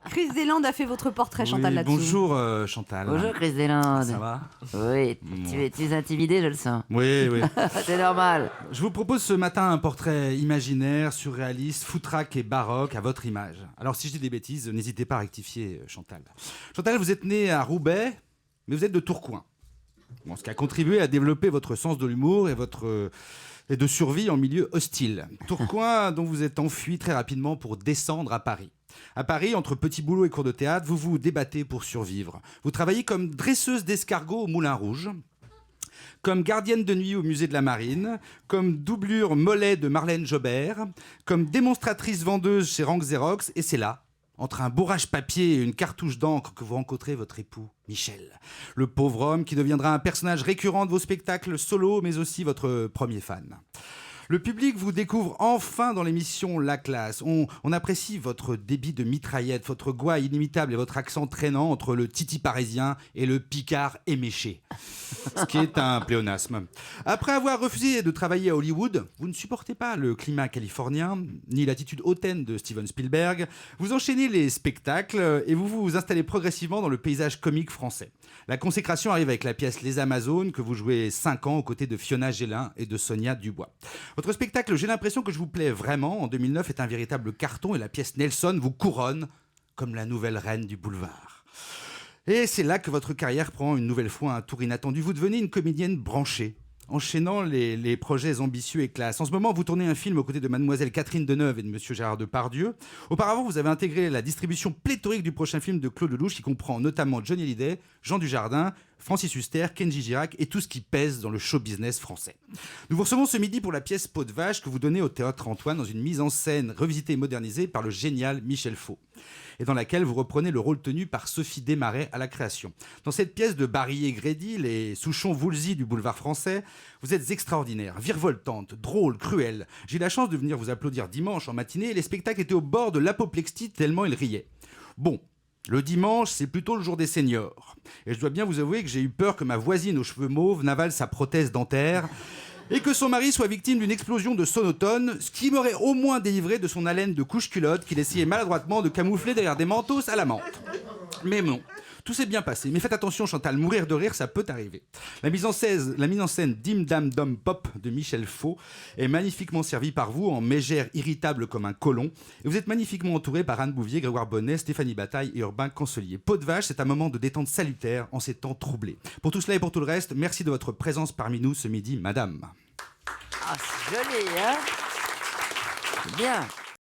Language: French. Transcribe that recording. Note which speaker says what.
Speaker 1: Chris Deslandes a fait votre portrait, Chantal,
Speaker 2: Oui,
Speaker 1: là-dessous.
Speaker 2: bonjour Chantal.
Speaker 3: Bonjour Chris Deslandes.
Speaker 2: Ça va?
Speaker 3: Oui, tu es intimidé, je le sens.
Speaker 2: Oui, oui.
Speaker 3: C'est normal.
Speaker 2: Je vous propose ce matin un portrait imaginaire, surréaliste, foutraque et baroque à votre image. Alors si je dis des bêtises, n'hésitez pas à rectifier, Chantal. Chantal, vous êtes née à Roubaix, mais vous êtes de Tourcoing. Bon, ce qui a contribué à développer votre sens de l'humour et de survie en milieu hostile. Tourcoing, dont vous êtes enfui très rapidement pour descendre à Paris. À Paris, entre petits boulots et cours de théâtre, vous vous débattez pour survivre. Vous travaillez comme dresseuse d'escargots au Moulin Rouge, comme gardienne de nuit au musée de la Marine, comme doublure mollet de Marlène Jobert, comme démonstratrice vendeuse chez Rank Xerox, et c'est là, entre un bourrage papier et une cartouche d'encre, que vous rencontrez votre époux, Michel. Le pauvre homme qui deviendra un personnage récurrent de vos spectacles solo, mais aussi votre premier fan. Le public vous découvre enfin dans l'émission La Classe. On apprécie votre débit de mitraillette, votre gouaille inimitable et votre accent traînant entre le titi parisien et le picard éméché. Ce qui est un pléonasme. Après avoir refusé de travailler à Hollywood, vous ne supportez pas le climat californien, ni l'attitude hautaine de Steven Spielberg. Vous enchaînez les spectacles et vous vous installez progressivement dans le paysage comique français. La consécration arrive avec la pièce Les Amazones, que vous jouez 5 ans aux côtés de Fiona Gélin et de Sonia Dubois. Votre spectacle J'ai l'impression que je vous plais vraiment, en 2009, est un véritable carton et la pièce Nelson vous couronne comme la nouvelle reine du boulevard. Et c'est là que votre carrière prend une nouvelle fois un tour inattendu. Vous devenez une comédienne branchée, enchaînant les projets ambitieux et classe. En ce moment, vous tournez un film aux côtés de Mademoiselle Catherine Deneuve et de Monsieur Gérard Depardieu. Auparavant, vous avez intégré la distribution pléthorique du prochain film de Claude Lelouch, qui comprend notamment Johnny Hallyday, Jean Dujardin, Francis Huster, Kenji Girac et tout ce qui pèse dans le show business français. Nous vous recevons ce midi pour la pièce Peau de vache que vous donnez au Théâtre Antoine dans une mise en scène revisitée et modernisée par le génial Michel Faux, et dans laquelle vous reprenez le rôle tenu par Sophie Desmarais à la création. Dans cette pièce de Barry et Grady, les Souchon-Woolsey du boulevard français, vous êtes extraordinaire, virevoltante, drôle, cruelle. J'ai eu la chance de venir vous applaudir dimanche en matinée et les spectacles étaient au bord de l'apoplexie tellement ils riaient. Bon, le dimanche, c'est plutôt le jour des seniors. Et je dois bien vous avouer que j'ai eu peur que ma voisine aux cheveux mauves n'avale sa prothèse dentaire et que son mari soit victime d'une explosion de sonotone, ce qui m'aurait au moins délivré de son haleine de couche-culotte qu'il essayait maladroitement de camoufler derrière des mentos à la menthe. Mais non, tout s'est bien passé. Mais faites attention, Chantal, mourir de rire, ça peut arriver. La mise en scène Dim Dam Dom Pop de Michel Faux est magnifiquement servie par vous en mégère irritable comme un colon. Et vous êtes magnifiquement entouré par Anne Bouvier, Grégoire Bonnet, Stéphanie Bataille et Urbain Cancelier. Peau de vache, c'est un moment de détente salutaire en ces temps troublés. Pour tout cela et pour tout le reste, merci de votre présence parmi nous ce midi, madame.
Speaker 3: Ah, c'est joli, hein? C'est bien.